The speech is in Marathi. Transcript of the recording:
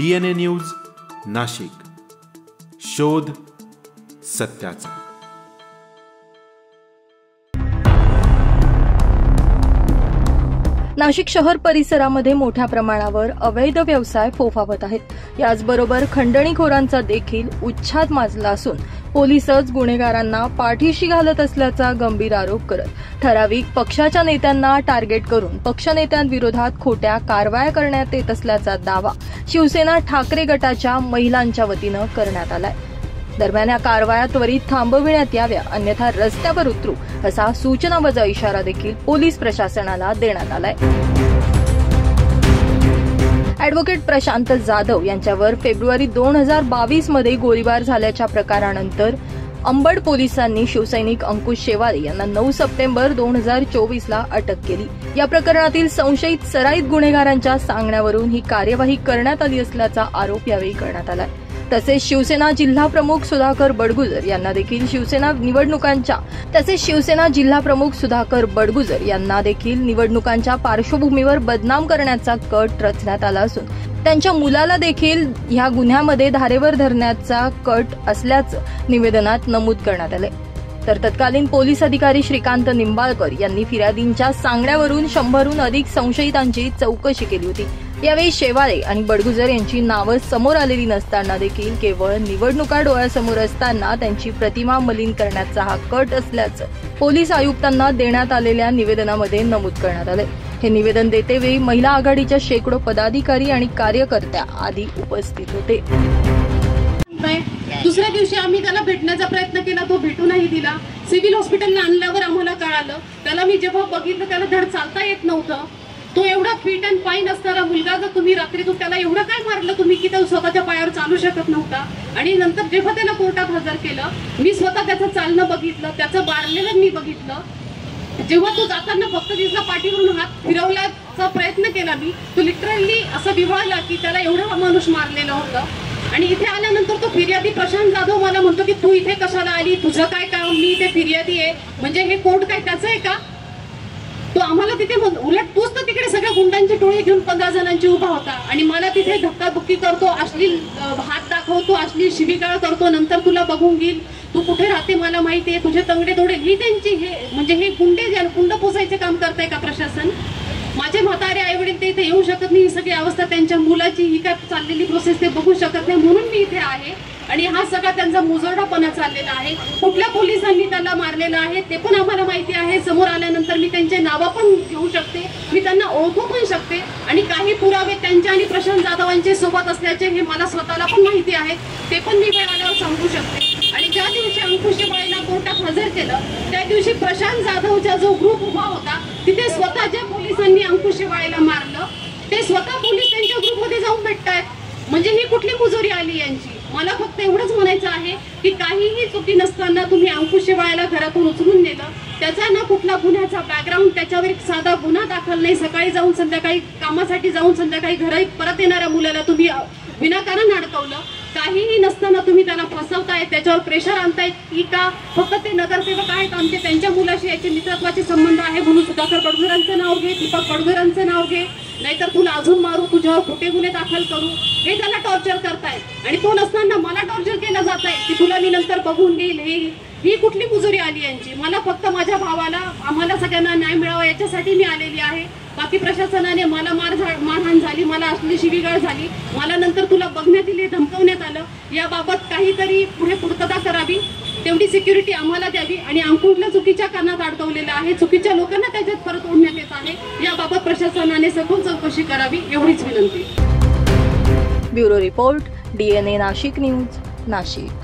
DNA न्यूज नाशिक, शोध सत्याचा। नाशिक शहर परिसरामध्ये मोठ्या प्रमाणावर अवैध व्यवसाय फोफावत आहेत। याचबरोबर खंडणीखोरांचा देखील उच्छाद माजला असून पोलिसच गुन्हेगारांना पाठीशी घालत असल्याचा गंभीर आरोप करत ठराविक पक्षाच्या नेत्यांना टार्गेट करून पक्षनेत्यांविरोधात खोट्या कारवाया करण्यात येत असल्याचा दावा शिवसेना ठाकरे गटाच्या महिलांच्या वतीनं करण्यात आलाय। दरम्यान या कारवाया त्वरित थांबविण्यात याव्या, अन्यथा रस्त्यावर उतरू असा सूचनाबद्ध इशारा देखील पोलीस प्रशासनाला देण्यात आलाय। ॲडव्होकेट प्रशांत जाधव यांच्यावर फेब्रुवारी 2022 मध्ये गोळीबार झाल्याच्या प्रकारानंतर अंबड पोलिसांनी शिवसैनिक अंकुश शेवाळे यांना 9 सप्टेंबर 2024 ला अटक केली। या प्रकरणातील संशयित सराईत गुन्हेगारांच्या सांगण्यावरून ही कार्यवाही करण्यात आली असल्याचा आरोप यावेळी करण्यात आला। तसेच शिवसेना जिल्हा प्रमुख सुधाकर बडगुजर यांना देखील निवडणुकांच्या पार्श्वभूमीवर बदनाम करण्याचा कट रचण्यात आला असून त्यांच्या मुलाला देखील या गुन्ह्यामध्ये धारेवर धरण्याचा कट असल्याचं निवेदनात नमूद करण्यात आले। तर तत्कालीन पोलीस अधिकारी श्रीकांत निंबाळकर यांनी फिर्यादींच्या सांगण्यावरून 100हून अधिक संशयितांची चौकशी केली होती। यावेळी शेवाळे आणि बडगुजर यांची नावं समोर आलेली नसताना देखील केवळ निवडणुका डोळ्यासमोर असताना त्यांची प्रतिमा मलिन करण्याचा हा कट असल्याचं पोलीस आयुक्तांना देण्यात आलेल्या निवेदनामध्ये नमूद करण्यात आले। हे निवेदन देतेवेळी महिला आघाडीच्या शेकडो पदाधिकारी आणि कार्यकर्त्या आदी उपस्थित होते। दुसऱ्या दिवशी आम्ही त्याला भेटण्याचा प्रयत्न केला, तो भेटू नाही दिला। सिव्हिल हॉस्पिटलला आणल्यावर आम्हाला कळालं, त्याला मी जेव्हा बघितलं त्याला धड चालता येत नव्हतं। तो एवढा फिट अँड फाईन असणारा मुलगा, जर तुम्ही रात्रीतून त्याला एवढं काय मारलं तुम्ही की तो स्वतःच्या पायावर चालू शकत नव्हता। आणि नंतर जेव्हा त्याला कोर्टात हजर केलं, मी स्वतः त्याचं चालणं बघितलं, त्याचं बारलेलं मी बघितलं। जेव्हा तो जाताना फक्त दिसला, पाठीवरून हात फिरवण्याचा प्रयत्न केला मी, तो लिटरली असं विव्हाळला की त्याला एवढा माणूस मारलेलं होतं। आणि इथे आल्यानंतर तो फिर्यादी प्रशांत जाधव मला म्हणतो की तू इथे कशाला आली, तुझं काय काम, मी इथे फिर्यादी आहे, म्हणजे हे कोर्ट काय त्याचं आहे का? तो आम्हाला तिथे उलट तूच तर तिकडे सगळ्या गुंडांची टोळी घेऊन 15 जणांची उभा होता आणि मला तिथे धक्काबुक्की करतो, अश्लील हात दाखवतो, अश्लील शिवीगाळ करतो, नंतर तुला बघून घेईल, तू कुठे राहते मला माहिती आहे, तुझे तंगडे तोडे, ही त्यांची हे गुंड पोसायचे काम करताय का प्रशासन? माझे म्हातारे आई वडील ते इथे येऊ शकत नाही, ही सगळी अवस्था त्यांच्या मुलाची, ही काय चाललेली प्रोसेस ते बघू शकत नाही, म्हणून मी इथे आहे। आणि हा सगळा त्यांचा मुजोरडापणा चाललेला आहे। कुठल्या पोलिसांनी त्याला मारलेलं आहे ते पण आम्हाला माहिती आहे। समोर आल्यानंतर मी त्यांचे नावं पण घेऊ शकते, मी त्यांना ओळखू पण शकते आणि काही पुरावे त्यांच्या आणि प्रशांत जाधवांचे सोबत असल्याचे हे मला स्वतःला पण माहिती आहे, ते पण मी वेळ आल्यावर सांगू शकते। आणि ज्या दिवशी अंकुश शेवाळेला कोर्टात हजर केलं त्या दिवशी प्रशांत जाधवचा जो ग्रुप उभा होता तिथे स्वतः ज्या पोलिसांनी अंकुश शेवाळेला मारलं ते स्वतः पोलीस त्यांच्या ग्रुपमध्ये जाऊन भेटतायत, म्हणजे ही कुठली मुजोरी आली यांची? मला फक्त एवढंच म्हणायचं आहे की काहीही चुकी नसताना तुम्ही अंकुश शेवाळेला घरातून उचलून नेलं, त्याचा ना कुठला गुन्ह्याचा बॅकग्राऊंड, त्याच्यावर एक साधा गुन्हा दाखल नाही, सकाळी जाऊन संध्याकाळी कामासाठी जाऊन संध्याकाळी घरी परत येणाऱ्या मुलाला तुम्ही विनाकारण अडकवलं, काहीही नसताना तुम्ही त्याला फसवताय, त्याच्यावर प्रेशर आणताय की का फक्त ते नगरसेवक आहेत आमचे, त्यांच्या मुलाशी याचे मित्रत्वाचे संबंध आहे म्हणून सुधाकर बडगुजरांचं नाव घे, दीपक बडगुजरांचं नाव घे, नाहीतर तुला अजून मारू, तुझ्यावर खोटे गुन्हे दाखल करू, हे त्याला टॉर्चर करताय। आणि तो नसताना मला टॉर्चर केलं जात आहे की तुला मी नंतर बघून घेईल, ही कुठली मुजोरी आली यांची? मला फक्त माझ्या भावाला, आम्हाला सगळ्यांना न्याय मिळावा याच्यासाठी मी आलेली आहे। बाकी प्रशासनाने मला मारहाण झाली, मला असली शिवीगाळ झाली, मला नंतर तुला बघण्यात येईल, धमकवण्यात आलं, याबाबत काहीतरी पुढे पूर्तता करावी, तेवढी सिक्युरिटी आम्हाला द्यावी। आणि अंकुशला चुकीच्या कारणात अडकवलेलं आहे, चुकीच्या लोकांना त्याच्यात परत ओढण्यात येत आहे, याबाबत प्रशासनाने सखोल चौकशी करावी एवढीच विनंती। Bureau report, DNA Nashik news, Nashik.